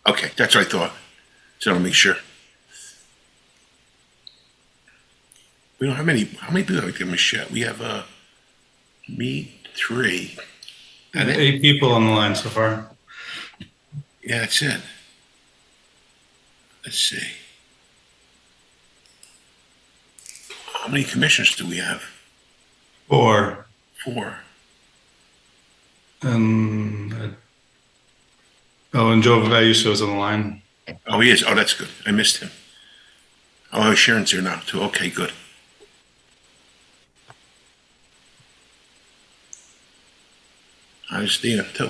Okay, that's what I thought. So I'll make sure. We don't have many. How many people have we given a shot? We have me, 3. And 8 people on the line so far. Yeah, that's it. Let's see. How many commissioners do we have? 4. 4. And Joe Vayuso is on the line. Oh, he is. Oh, that's good. I missed him. Oh, Sharon's here now too. Okay, good. There's Dina too.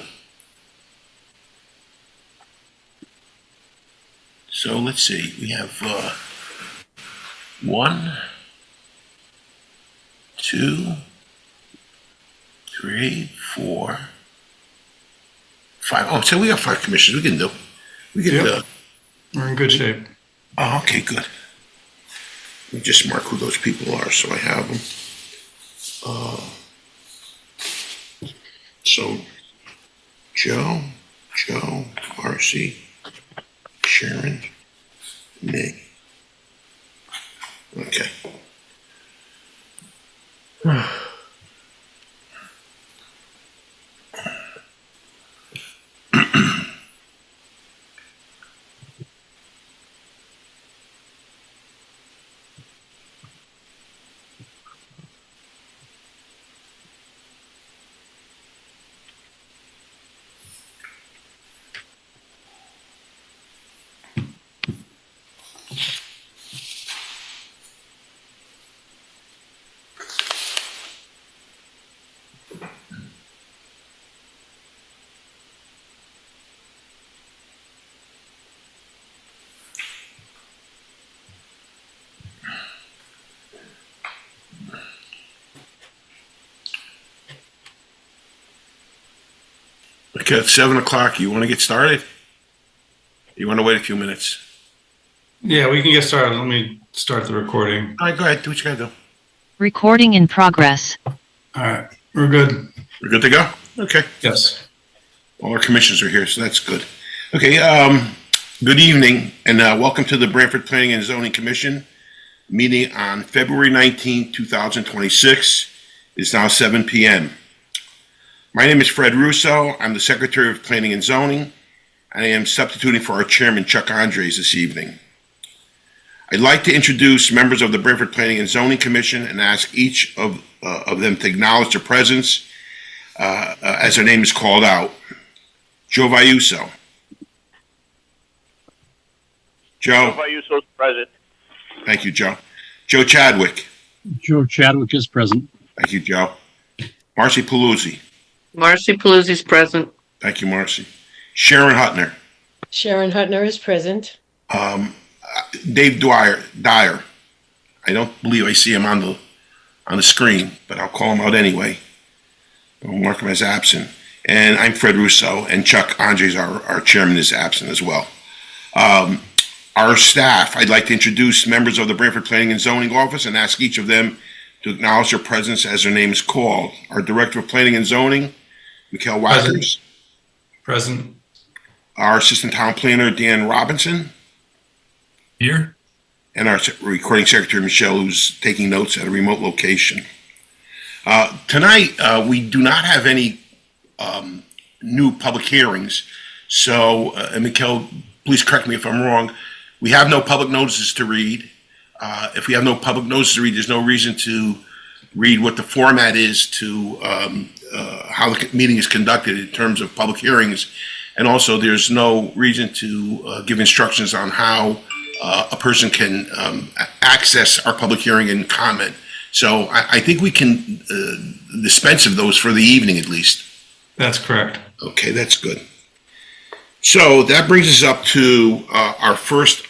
So let's see. We have 1, 2, 3, 4, 5. Oh, so we got 5 commissioners. We can do. We can. Yep. We're in good shape. Oh, okay, good. Let me just mark who those people are so I have them. So, Joe, Marcy, Sharon, me. Okay. Okay, it's 7 o'clock. You want to get started? You want to wait a few minutes? Yeah, we can get started. Let me start the recording. All right, go ahead. Do what you got to do. Recording in progress. All right, we're good. We're good to go? Okay. Yes. All our commissioners are here, so that's good. Okay, good evening, and welcome to the Branford Planning and Zoning Commission meeting on February 19, 2026. It's now 7 p.m. My name is Fred Russo. I'm the Secretary of Planning and Zoning, and I am substituting for our Chairman, Chuck Andres, this evening. I'd like to introduce members of the Branford Planning and Zoning Commission and ask each of them to acknowledge their presence as their name is called out. Joe Vayuso. Joe. Joe Vayuso is present. Thank you, Joe. Joe Chadwick. Joe Chadwick is present. Thank you, Joe. Marcy Paluzzi. Marcy Paluzzi is present. Thank you, Marcy. Sharon Hutner. Sharon Hutner is present. Dave Dyer. I don't believe I see him on the screen, but I'll call him out anyway. I'll mark him as absent. And I'm Fred Russo, and Chuck Andres, our chairman, is absent as well. Our staff, I'd like to introduce members of the Branford Planning and Zoning Office and ask each of them to acknowledge their presence as their name is called. Our Director of Planning and Zoning, Mikhail Wackers. Present. Our Assistant Town Planner, Dan Robinson. Here. And our Recording Secretary, Michelle, who's taking notes at a remote location. Tonight, we do not have any new public hearings. So, and Mikhail, please correct me if I'm wrong. We have no public notices to read. If we have no public notices to read, there's no reason to read what the format is to how the meeting is conducted in terms of public hearings. And also, there's no reason to give instructions on how a person can access our public hearing and comment. So I think we can dispense of those for the evening at least. That's correct. Okay, that's good. So that brings us up to our first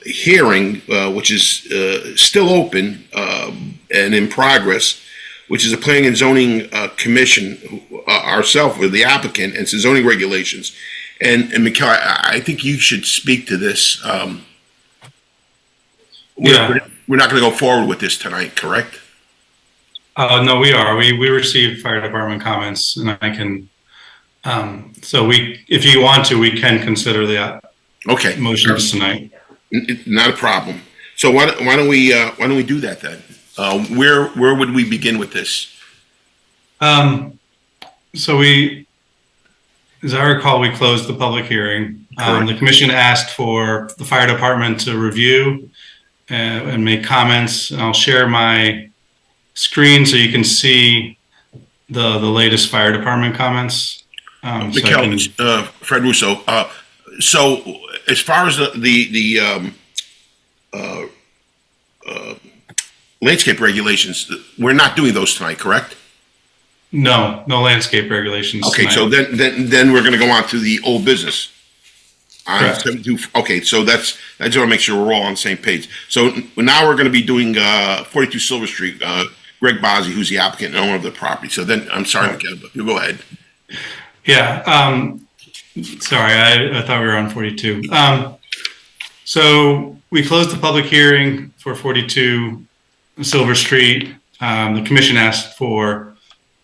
hearing, which is still open and in progress, which is the Planning and Zoning Commission, ourselves with the applicant, and it's the zoning regulations. And Mikhail, I think you should speak to this. We're not going to go forward with this tonight, correct? No, we are. We received fire department comments, and I can So if you want to, we can consider the Okay, motions tonight. not a problem. So why don't we do that then? Where would we begin with this? So as I recall, we closed the public hearing. Correct. The commission asked for the fire department to review and make comments. And I'll share my screen so you can see the latest fire department comments. Fred Russo. So as far as the landscape regulations, we're not doing those tonight, correct? No landscape regulations. Okay, tonight. so then we're going to go on to the old business. Correct. Okay, so I just want to make sure we're all on the same page. So now we're going to be doing 42 Silver Street. Greg Bozzi, who's the applicant and owner of the property. So then, I'm sorry, Michael, but you go ahead. Yeah. Sorry, I thought we were on 42. So we closed the public hearing for 42 Silver Street. The commission asked for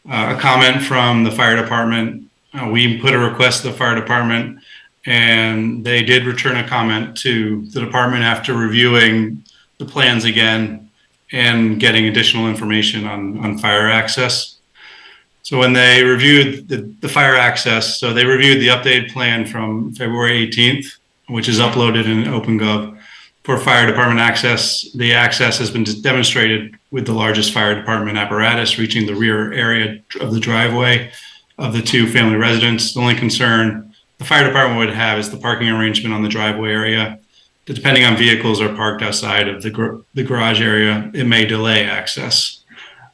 a comment from the fire department. We put a request to the fire department, and they did return a comment to the department after reviewing the plans again and getting additional information on fire access. So when they reviewed the fire access, so they reviewed the updated plan from February 18th, which is uploaded in OpenGov for fire department access. The access has been demonstrated with the largest fire department apparatus reaching the rear area of the driveway of the two family residents. The only concern the fire department would have is the parking arrangement on the driveway area. Depending on vehicles are parked outside of the garage area, it may delay access.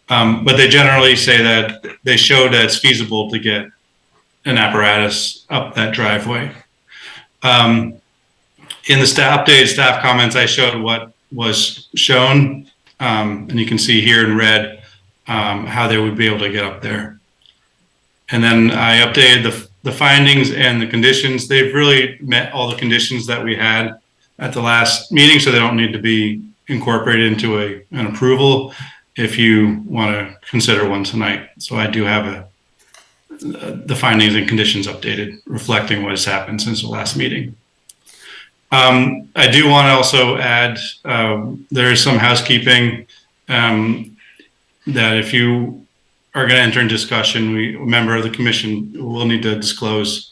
But they generally say that they show that it's feasible to get an apparatus up that driveway. In the updated staff comments, I showed what was shown, and you can see here in red how they would be able to get up there. And then I updated the findings and the conditions. They've really met all the conditions that we had at the last meeting, so they don't need to be incorporated into an approval if you want to consider one tonight. So I do have the findings and conditions updated, reflecting what has happened since the last meeting. I do want to also add, there is some housekeeping that if you are going to enter in discussion, a member of the commission will need to disclose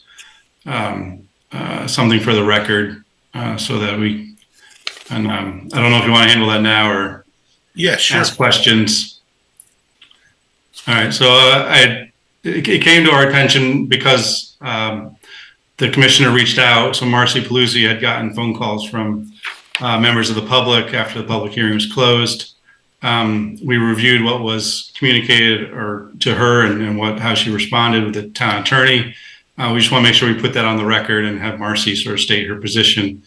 something for the record so that we, and I don't know if you want to handle that now or ask questions. All right, so it came to our attention because the commissioner reached out. So Marcy Paluzzi had gotten phone calls from members of the public after the public hearing was closed. We reviewed what was communicated to her and how she responded with the town attorney. We just want to make sure we put that on the record and have Marcy sort of state her position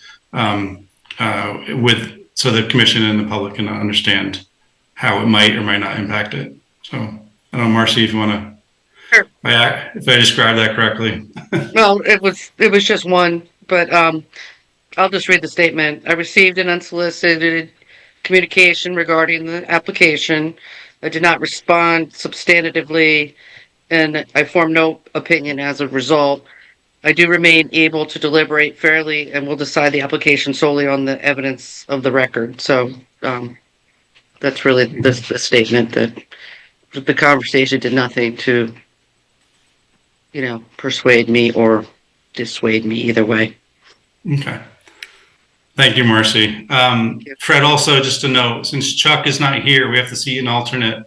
so the commission and the public can understand how it might or might not impact it. So I don't know, Marcy, if you want to. Sure. If I described that correctly. Well, it was just one, but I'll just read the statement. I received an unsolicited communication regarding the application. I did not respond substantively, and I formed no opinion as a result. I do remain able to deliberate fairly and will decide the application solely on the evidence of the record. So that's really the statement, that the conversation did nothing to, persuade me or dissuade me either way. Okay. Thank you, Marcy. Fred, also just to note, since Chuck is not here, we have to see an alternate,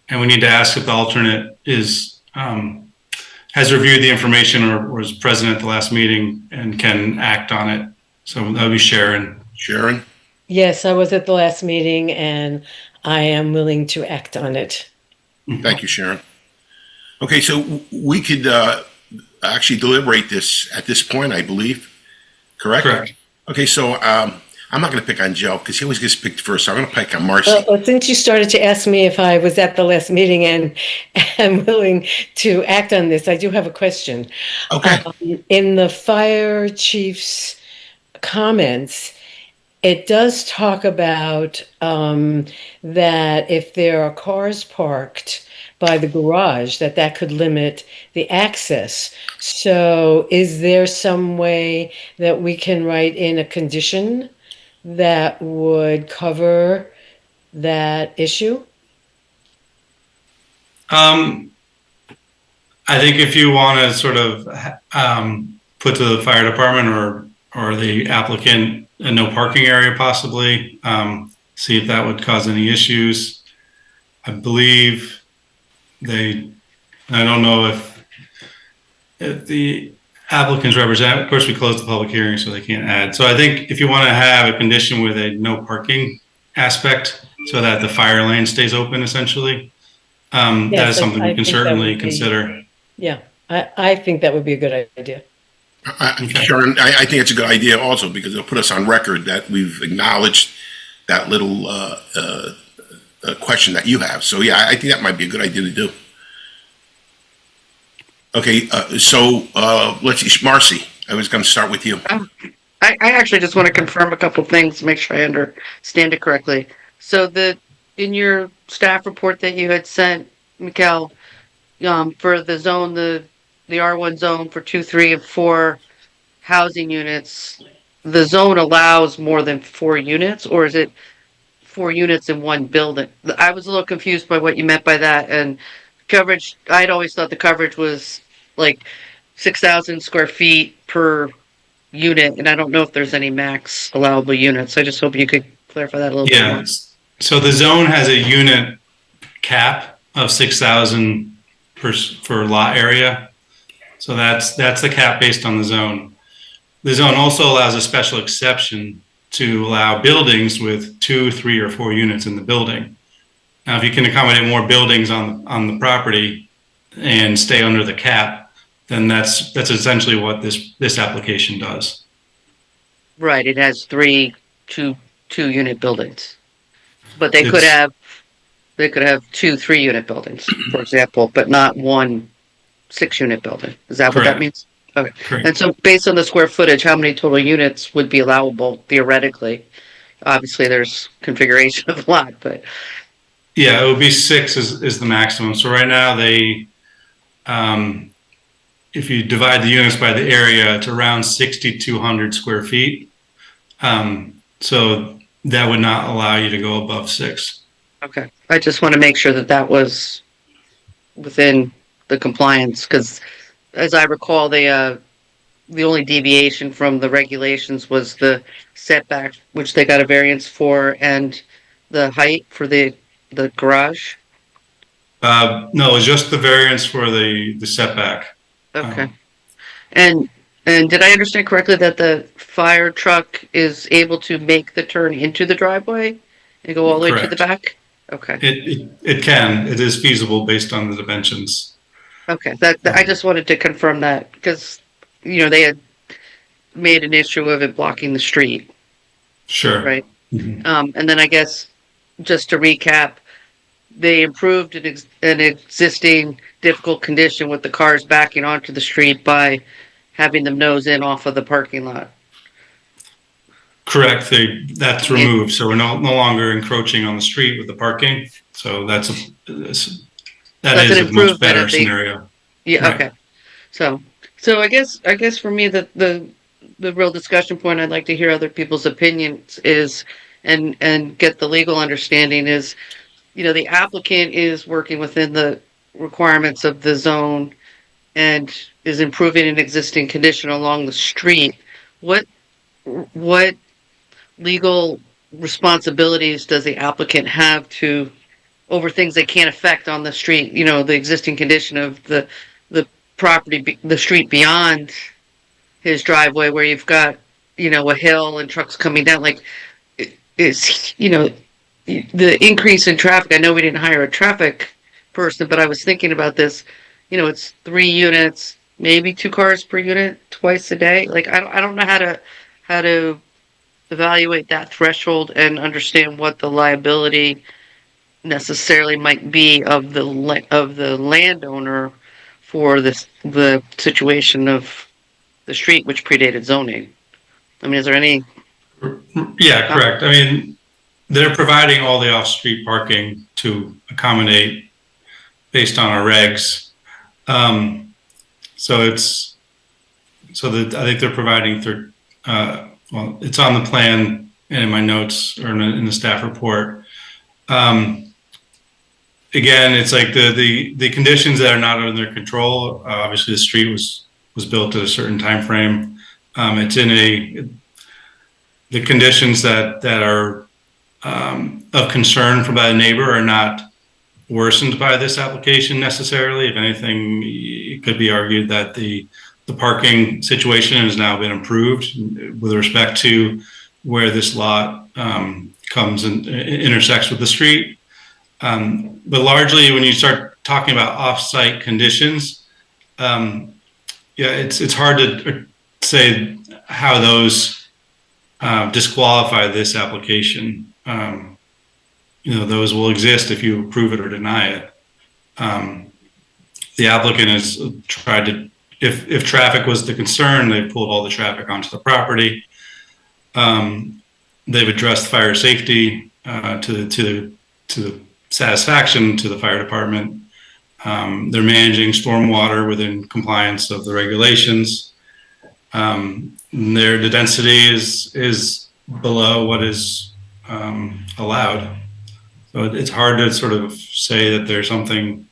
and we need to ask if the alternate has reviewed the information or was present at the last meeting and can act on it. So that would be Sharon. Sharon? Yes, I was at the last meeting and I am willing to act on it. Thank you, Sharon. Okay, so we could actually deliberate this at this point, I believe. Correct? Correct. Okay, so I'm not going to pick on Joe because he always gets picked first. So I'm going to pick on Marcy. Well, since you started to ask me if I was at the last meeting and am willing to act on this, I do have a question. Okay. In the fire chief's comments, it does talk about that if there are cars parked by the garage, that could limit the access. So is there some way that we can write in a condition that would cover that issue? I think if you want to sort of put to the fire department or the applicant a no parking area possibly, see if that would cause any issues. I believe I don't know if the applicants represent, of course we closed the public hearing so they can't add. So I think if you want to have a condition with a no parking aspect so that the fire lane stays open essentially, that Yes, is something I we can think that certainly would be- consider. Yeah, I think that would be a good idea. Sharon, I think it's a good idea also because it'll put us on record that we've acknowledged that little question that you have. So yeah, I think that might be a good idea to do. Okay, so let's see, Marcy, I was going to start with you. I actually just want to confirm a couple things, make sure I understand it correctly. So in your staff report that you had sent, Mikkel, for the zone, the R1 zone for 2, 3, and 4 housing units, the zone allows more than 4 units, or is it 4 units in one building? I was a little confused by what you meant by that, and coverage, I'd always thought the coverage was like 6,000 square feet per unit, and I don't know if there's any max allowable units. I just hope you could clarify that a little bit more. Yeah. So the zone has a unit cap of 6,000 per lot area. So that's the cap based on the zone. The zone also allows a special exception to allow buildings with 2, 3, or 4 units in the building. Now, if you can accommodate more buildings on the property and stay under the cap, then that's essentially what this application does. Right, it has 3 2-unit buildings. But they could have 2 3-unit buildings, for example, but not 1 6-unit building. Is that what that Correct. means? Okay. Correct. And so based on the square footage, how many total units would be allowable theoretically? Obviously, there's configuration of the lot, but Yeah, it would be 6 is the maximum. So right now if you divide the units by the area, it's around 6,200 square feet. So that would not allow you to go above 6. okay. I just want to make sure that was within the compliance, because as I recall, the only deviation from the regulations was the setback, which they got a variance for, and the height for the garage. No, it's just the variance for the setback. Okay. And did I understand correctly that the fire truck is able to make the turn into the driveway and go all the way to the back? Okay. It can. It is feasible based on the dimensions. Okay. That I just wanted to confirm that because they had made an issue of it blocking the street, Sure. right? Mhm. And then I guess just to recap, they improved an existing difficult condition with the cars backing onto the street by having them nose in off of the parking lot. Correct. That's removed, so we're no longer encroaching on the street with the parking. So that is an a much improvement better of the- scenario. Yeah. Right. Okay. So I guess for me the real discussion point I'd like to hear other people's opinions is, and get the legal understanding is, the applicant is working within the requirements of the zone and is improving an existing condition along the street. What legal responsibilities does the applicant have over things they can't affect on the street? The existing condition of the property, the street beyond his driveway, where you've got a hill and trucks coming down. Like, is the increase in traffic? I know we didn't hire a traffic person, but I was thinking about this. It's 3 units, maybe 2 cars per unit twice a day. Like, I don't know how to evaluate that threshold and understand what the liability necessarily might be of the landowner for the situation of the street, which predated zoning. I mean, is there any Yeah, correct. I mean, they're providing all the off-street parking to accommodate based on our regs. So I think they're providing well, it's on the plan and in my notes or in the staff report. Again, it's like the conditions that are not under their control. Obviously, the street was built at a certain time frame. It's in the conditions that are of concern for the neighbor are not worsened by this application necessarily. If anything, it could be argued that the parking situation has now been improved with respect to where this lot comes and intersects with the street. But largely, when you start talking about off-site conditions, yeah, it's hard to say how those disqualify this application. Those will exist if you approve it or deny it. The applicant has tried to, if traffic was the concern, they pulled all the traffic onto the property. They've addressed fire safety to the satisfaction to the fire department. They're managing stormwater within compliance of the regulations. The density is below what is allowed. So it's hard to sort of say that there's something,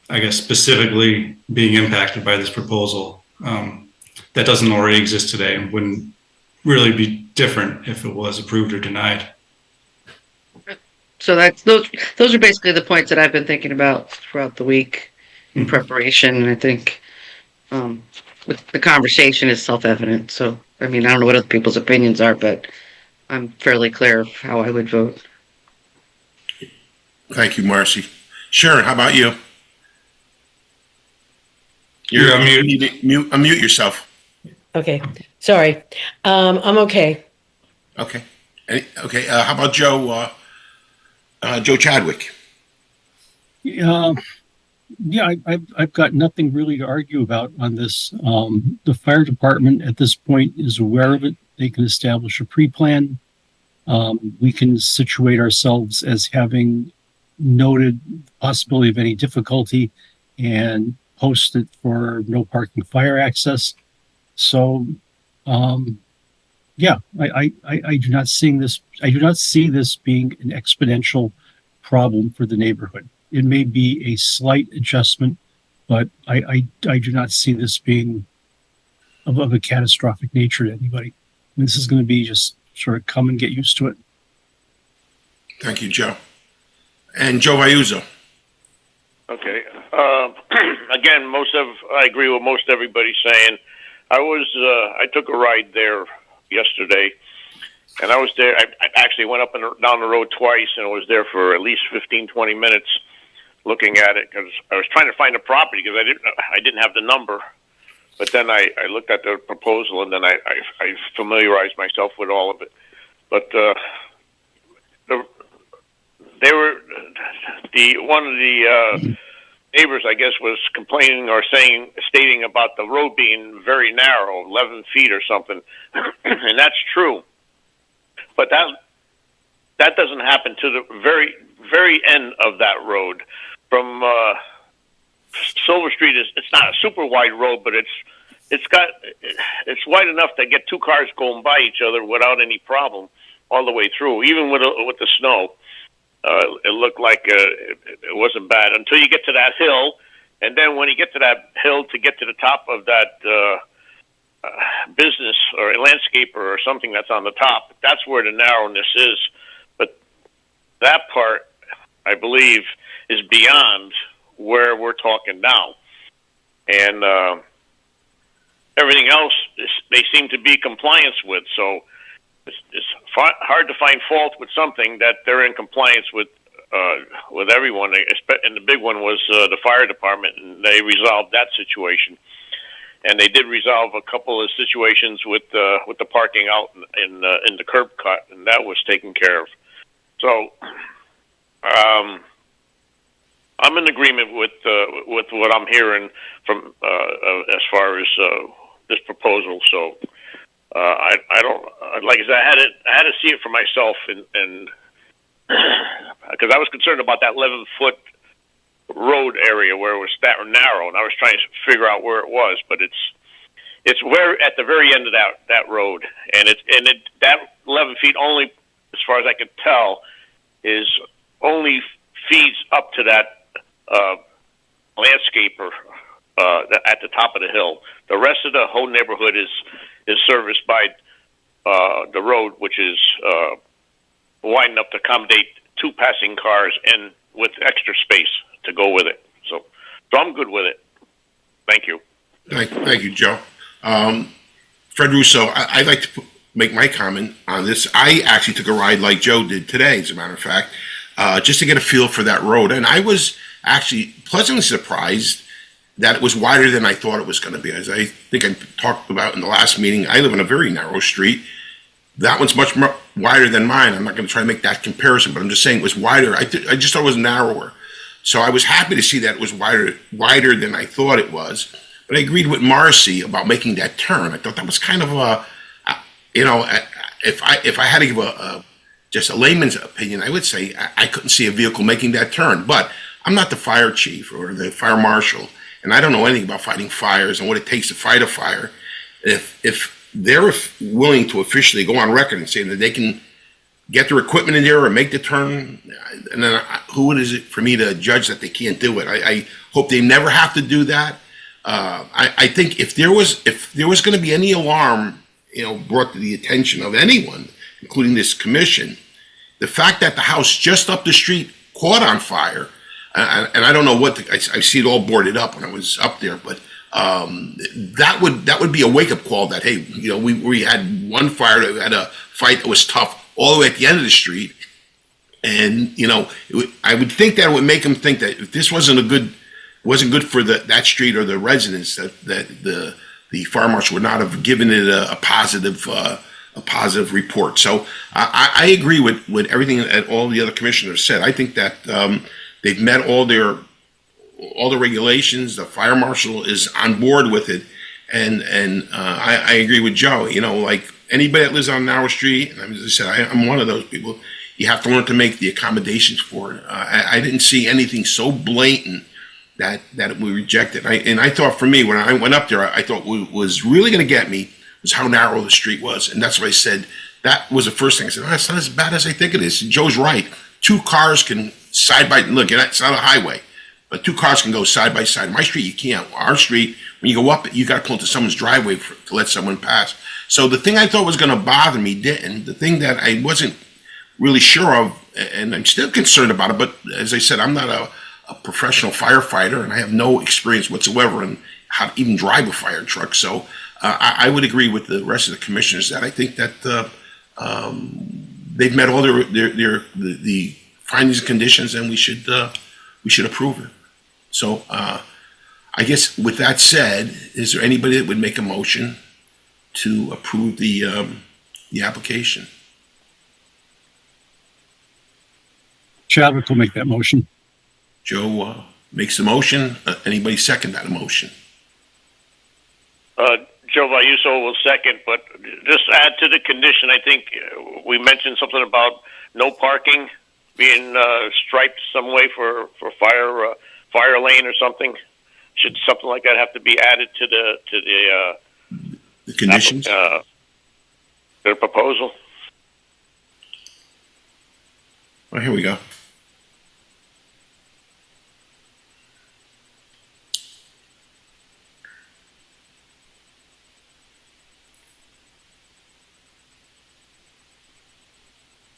I guess, specifically being impacted by this proposal that doesn't already exist today and wouldn't really be different if it was approved or denied. So those are basically the points that I've been thinking about throughout the week in preparation. And I think the conversation is self-evident. So, I mean, I don't know what other people's opinions are, but I'm fairly clear of how I would vote. Thank you, Marcy. Sharon, how about you? You're on mute. Unmute yourself. Okay, sorry. I'm okay. Okay. Okay. How about Joe? Joe Chadwick. Yeah, I've got nothing really to argue about on this. The fire department at this point is aware of it. They can establish a pre-plan. We can situate ourselves as having noted possibility of any difficulty and post it for no parking fire access. So, yeah, I do not see this. I do not see this being an exponential problem for the neighborhood. It may be a slight adjustment, but I do not see this being of a catastrophic nature to anybody. And this is going to be just sort of come and get used to it. Thank you, Joe. And Joe Iuzzo. Okay. Again, I agree with most everybody saying. I took a ride there yesterday, and I was there. I actually went up and down the road twice, and I was there for at least 15, 20 minutes looking at it because I was trying to find a property because I didn't have the number. But then I looked at the proposal, and then I familiarized myself with all of it. But one of the neighbors, I guess, was complaining or stating about the road being very narrow, 11 feet or something, and that's true. But that doesn't happen to the very, very end of that road. From Silver Street, it's not a super wide road, but it's wide enough to get two cars going by each other without any problem all the way through, even with the snow. It looked like it wasn't bad until you get to that hill, and then when you get to that hill to get to the top of that business or a landscaper or something that's on the top, that's where the narrowness is. But that part, I believe, is beyond where we're talking now, and everything else they seem to be compliance with. So it's hard to find fault with something that they're in compliance with everyone. And the big one was the fire department, and they resolved that situation. And they did resolve a couple of situations with the parking out in the curb cut, and that was taken care of. So I'm in agreement with what I'm hearing from as far as this proposal. So I don't. like I said, I had to see it for myself, and because I was concerned about that 11-foot road area where it was that narrow, and I was trying to figure out where it was, but it's where at the very end of that road, and that 11 feet only, as far as I could tell, is only feeds up to that landscaper at the top of the hill. The rest of the whole neighborhood is serviced by the road, which is wide enough to accommodate 2 passing cars and with extra space to go with it. So I'm good with it. Thank you. Thank you, Joe. Fred Russo, I'd like to make my comment on this. I actually took a ride like Joe did today, as a matter of fact, just to get a feel for that road. And I was actually pleasantly surprised that it was wider than I thought it was going to be. As I think I talked about in the last meeting, I live on a very narrow street. That one's much more wider than mine. I'm not going to try to make that comparison, but I'm just saying it was wider. I just thought it was narrower. So I was happy to see that it was wider than I thought it was. But I agreed with Marcy about making that turn. I thought that was kind of if I had to give just a layman's opinion, I would say I couldn't see a vehicle making that turn. But I'm not the fire chief or the fire marshal, and I don't know anything about fighting fires and what it takes to fight a fire. If they're willing to officially go on record and say that they can get their equipment in there or make the turn, and then who is it for me to judge that they can't do it? I hope they never have to do that. I think if there was going to be any alarm, brought to the attention of anyone, including this commission, the fact that the house just up the street caught on fire, and I don't know I see it all boarded up when I was up there, but that would be a wake up call that, hey, we had one fire that had a fight that was tough all the way at the end of the street, and I would think that it would make them think that if this wasn't good for that street or the residents, that the fire marshal would not have given it a positive report. So I agree with everything that all the other commissioners said. I think that they've met all the regulations. The fire marshal is on board with it, and I agree with Joe. Like anybody that lives on a narrow street, and as I said, I'm one of those people. You have to learn to make the accommodations for it. I didn't see anything so blatant that we rejected. And I thought, for me, when I went up there, I thought what was really going to get me was how narrow the street was, and that's what I said. That was the first thing I said. It's not as bad as I think it is. And Joe's right. 2 cars can side by look. It's not a highway, but 2 cars can go side by side. My street, you can't. Our street, when you go up, you got to pull into someone's driveway to let someone pass. So the thing I thought was going to bother me didn't. The thing that I wasn't really sure of, and I'm still concerned about it, but as I said, I'm not a professional firefighter, and I have no experience whatsoever in how to even drive a fire truck. So I would agree with the rest of the commissioners that I think that they've met all the findings and conditions, and we should approve it. So I guess with that said, is there anybody that would make a motion to approve the application? Chadwick will make that motion. Joe makes the motion. Anybody second that motion? Joe Vayuso will second, but just add to the condition. I think we mentioned something about no parking being striped some way for fire lane or something. Should something like that have to be added to the conditions? Their proposal. Well, here we go.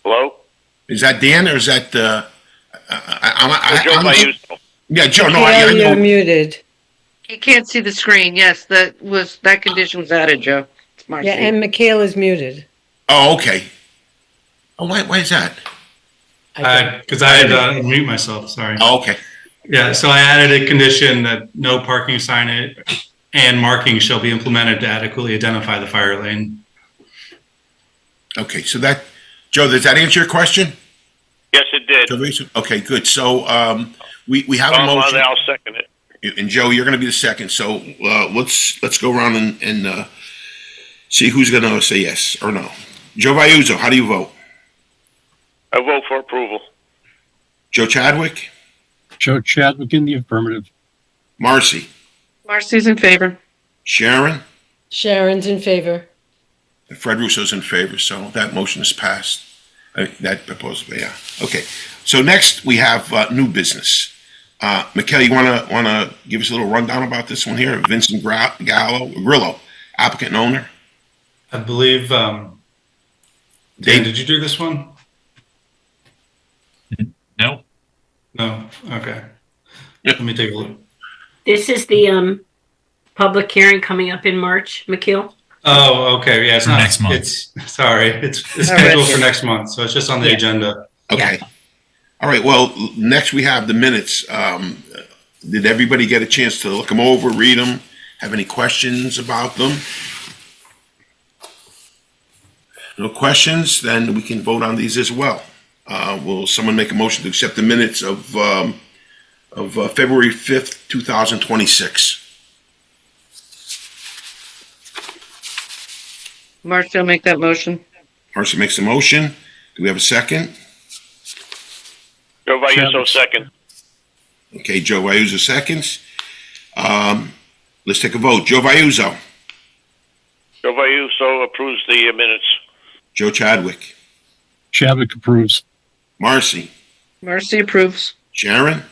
Hello? Is that Dan or is that Joe Vayuso. Yeah, Joe. No, Yeah, I you're know. muted. You can't see the screen. Yes, that condition was added, Joe. It's Marcy. Yeah, and Michaela's muted. Oh, okay. Oh, why is that? Because I had to unmute myself, sorry. Oh, okay. Yeah, so I added a condition that no parking signage and marking shall be implemented to adequately identify the fire lane. Okay, so that, Joe, does that answer your question? Yes, it did. Okay, good. So we have a motion. I'll second it. And Joe, you're going to be the second. So let's go around and see who's going to say yes or no. Joe Vayuzo, how do you vote? I vote for approval. Joe Chadwick? Joe Chadwick in the affirmative. Marcy? Marcy's in favor. Sharon? Sharon's in favor. And Fred Russo's in favor, so that motion is passed. That proposal, yeah. Okay, so next we have new business. Mikhail, you wanna give us a little rundown about this one here? Vincent Grillo, applicant and owner. I believe, Dan, Dave? did you do this one? No. No? Okay. Yeah. Let me take a look. This is the public hearing coming up in March, McKeel. Oh, okay, yeah, it's For not, next month. it's All scheduled right. for next month, so it's just on the Yeah. agenda. Okay. All right, well, next we have the minutes. Did everybody get a chance to look them over, read them? Have any questions about them? No questions, then we can vote on these as well. Will someone make a motion to accept the minutes of February 5th, 2026? Marcy will make that motion. Marcy makes the motion. Do we have a second? Joe Vayuso, Chadwick. second. Okay, Joe Vayuzo seconds. Let's take a vote. Joe Vayuzo, Joe Vayuso approves the minutes. Joe Chadwick, Chadwick approves. Marcy, Marcy approves. Sharon,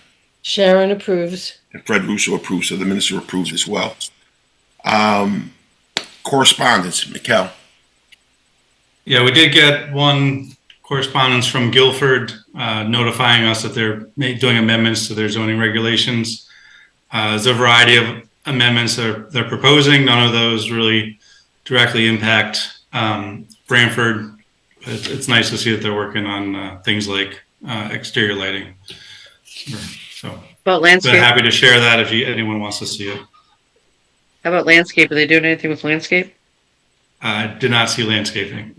Sharon approves. and Fred Russo approves, so the minutes are approved as well. Correspondence, Mikkel. Yeah, we did get one correspondence from Guilford notifying us that they're doing amendments to their zoning regulations. There's a variety of amendments they're proposing. None of those really directly impact Branford. It's nice to see that they're working on things like exterior lighting. So, About but landscape. happy to share that if anyone wants to see it. How about landscape? Are they doing anything with landscape? I did not see landscaping.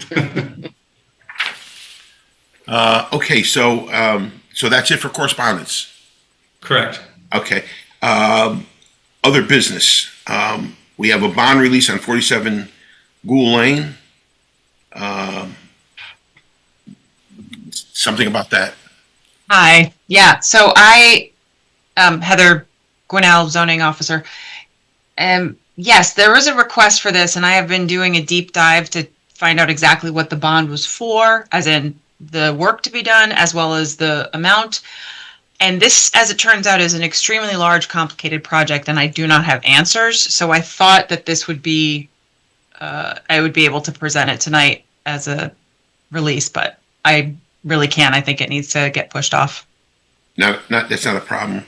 Okay, so that's it for correspondence. Correct. Okay. Other business. We have a bond release on 47 Gould Lane. Something about that. Hi, yeah, so Heather Gwinnell, zoning officer. Yes, there was a request for this, and I have been doing a deep dive to find out exactly what the bond was for, as in the work to be done, as well as the amount. And this, as it turns out, is an extremely large, complicated project, and I do not have answers. So I thought that this would be, I would be able to present it tonight as a release, but I really can't. I think it needs to get pushed off. That's not a problem.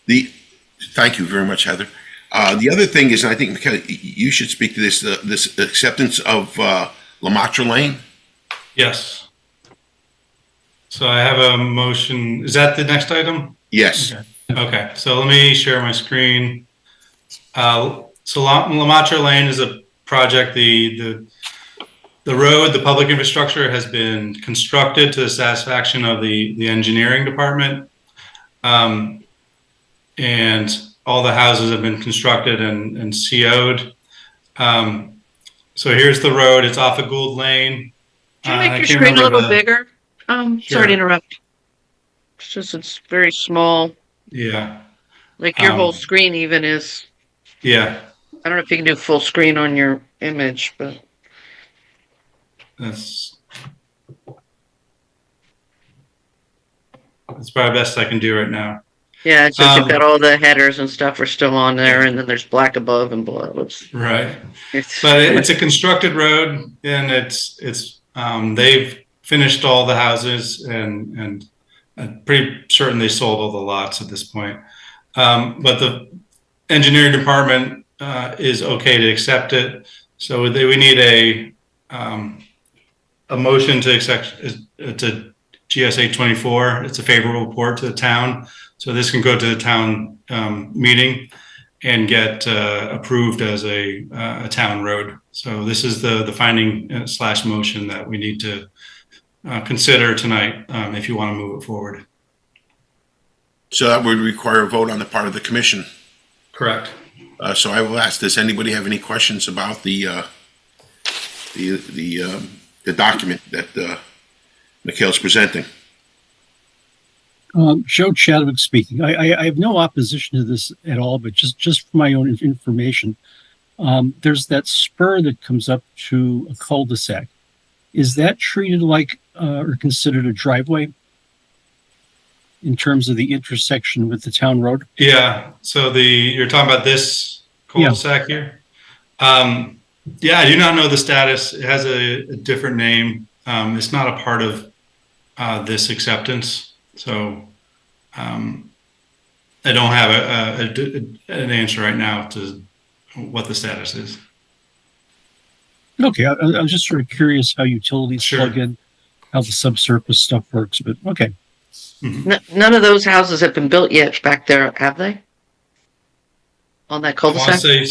Thank you very much, Heather. The other thing is, and I think Mikhail, you should speak to this, this acceptance of Lemaitre Lane. Yes. So I have a motion. Is that the next item? Yes. Okay, so let me share my screen. So Lemaitre Lane is a project. The road, the public infrastructure has been constructed to the satisfaction of the engineering department. And all the houses have been constructed and CO'd. So here's the road. It's off of Gould Lane. Can you I make your can't screen a remember little bigger? Sure. Sorry to interrupt. It's just, it's very small. Yeah, Like your whole Um, screen even is, yeah, I don't know if you can do full screen on your image, but that's probably best I can do right now. yeah, it's just you've Um, got all the headers and stuff are still on there, and then there's black above and below. Right. It's But it's a constructed road, and they've finished all the houses, and I'm pretty certain they sold all the lots at this point. But the engineering department is okay to accept it. So we need a motion to accept to GSA 24. It's a favorable report to the town. So this can go to the town meeting and get approved as a town road. So this is the finding / motion that we need to consider tonight if you want to move it forward. So that would require a vote on the part of the commission. Correct. So I will ask, does anybody have any questions about the the document that Mikhail's presenting. Joe Chadwick speaking. I have no opposition to this at all, but just for my own information, there's that spur that comes up to a cul-de-sac. Is that treated like or considered a driveway in terms of the intersection with the town road? Yeah, so you're talking about this cul-de-sac here? Yeah, I do not know the status. It has a different name. It's not a part of this acceptance. So I don't have an answer right now to what the status is. Okay, I was just sort of curious how utilities Sure. plug in, how the subsurface stuff works, but okay. None of those houses have been built yet back there, have they? On that I want to cul-de-sac? say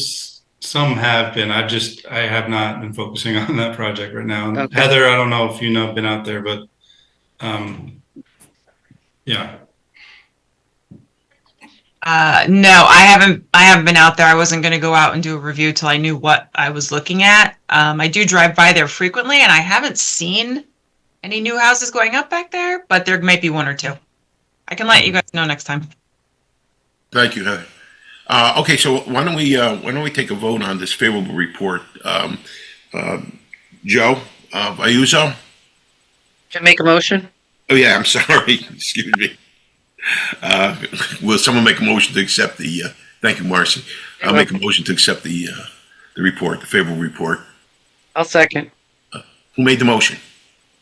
some have been. I have not been focusing on that project right now. And Okay. Heather, I don't know if you know, been out there, but yeah. No, I haven't been out there. I wasn't going to go out and do a review till I knew what I was looking at. I do drive by there frequently, and I haven't seen any new houses going up back there, but there might be one or two. I can let you guys know next time. Thank you, Heather. Okay, so why don't we take a vote on this favorable report? Joe Vayuso? Can I make a motion? Oh yeah, I'm sorry. Excuse me. Will someone make a motion to accept the? Thank you, Marcy. I'll make a motion to accept the report, the favorable report. I'll second. Who made the motion?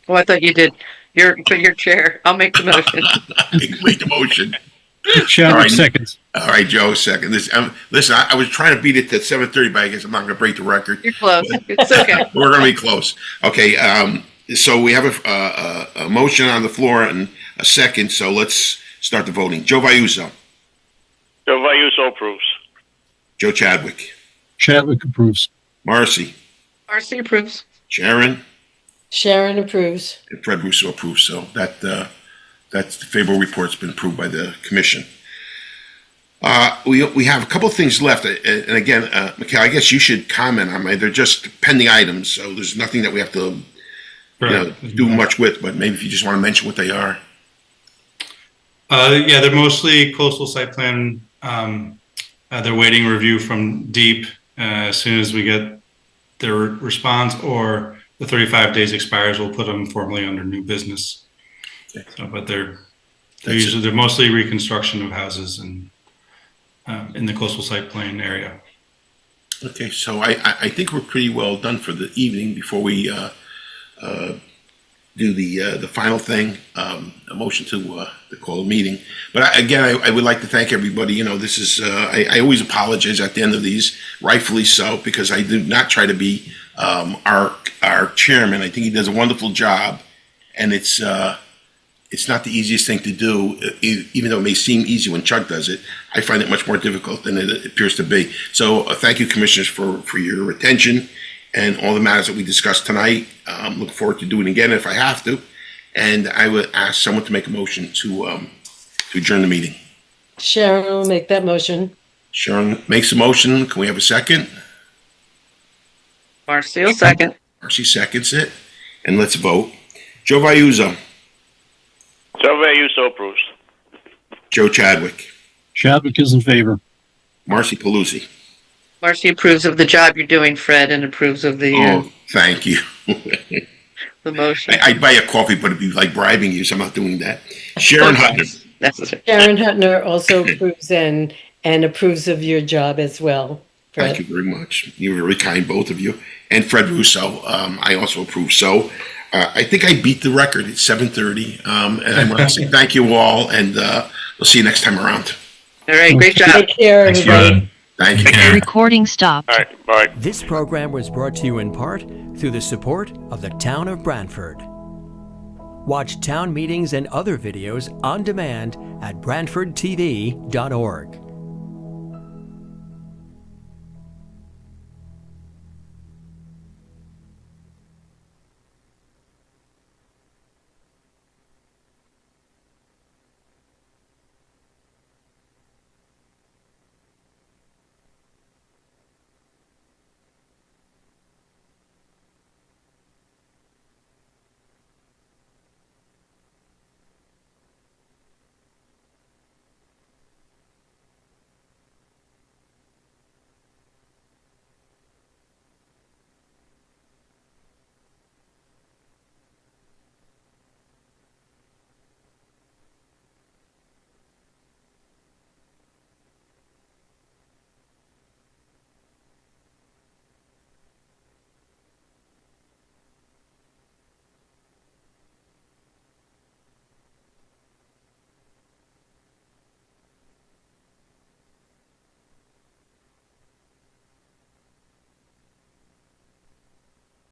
Oh, I thought you did. Your chair. I'll make the motion. Who made the motion? Chadwick All right. seconds. All right, Joe, second. Listen, I was trying to beat it to 7:30, but I guess I'm not going to break the record. You're close. It's okay. We're going to be close. Okay, so we have a motion on the floor and a second, so let's start the voting. Joe Vayuso. Joe Vayuso approves. Joe Chadwick. Chadwick approves. Marcy. Marcy approves. Sharon. Sharon approves. And Fred Russo approves, so that's the favorable report's been approved by the commission. We have a couple of things left, and again, Mikhail, I guess you should comment on them. They're just pending items, so there's nothing that we have to do much with, but maybe if you just want to mention what they are. Yeah, they're mostly coastal site plan. They're waiting review from DEEP. As soon as we get their response or the 35 days expires, we'll put them formally under new business. Okay. So, but they're mostly reconstruction of houses and in the coastal site plan area. Okay, so I think we're pretty well done for the evening. Before we do the final thing, a motion to call a meeting. But again, I would like to thank everybody. You know, this is I always apologize at the end of these, rightfully so, because I do not try to be our chairman. I think he does a wonderful job, and it's not the easiest thing to do, even though it may seem easy when Chuck does it. I find it much more difficult than it appears to be. So thank you, commissioners, for your attention and all the matters that we discussed tonight. Looking forward to doing it again if I have to. And I would ask someone to make a motion to adjourn the meeting. Sharon will make that motion. Sharon makes a motion. Can we have a second? Marcy will second. Marcy seconds it. And let's vote. Joe Vayuso. Joe Vayuso approves. Joe Chadwick. Chadwick is in favor. Marcy Paluzzi. Marcy approves of the job you're doing, Fred, and approves of the Thank you. the motion. I'd buy a coffee, but it'd be like bribing you, so I'm not doing that. Sharon Hutner. Necessary. Sharon Hutner also approves and approves of your job as well, Fred. Thank you very much. You're very kind, both of you. And Fred Russo, I also approve. So I think I beat the record. It's 7:30. And I want to say thank you all, and we'll see you next time around. All right, great job. Take care, everybody. Thank you. Recording stopped. All right, bye. This program was brought to you in part through the support of the Town of Branford. Watch town meetings and other videos on demand at BranfordTV.org.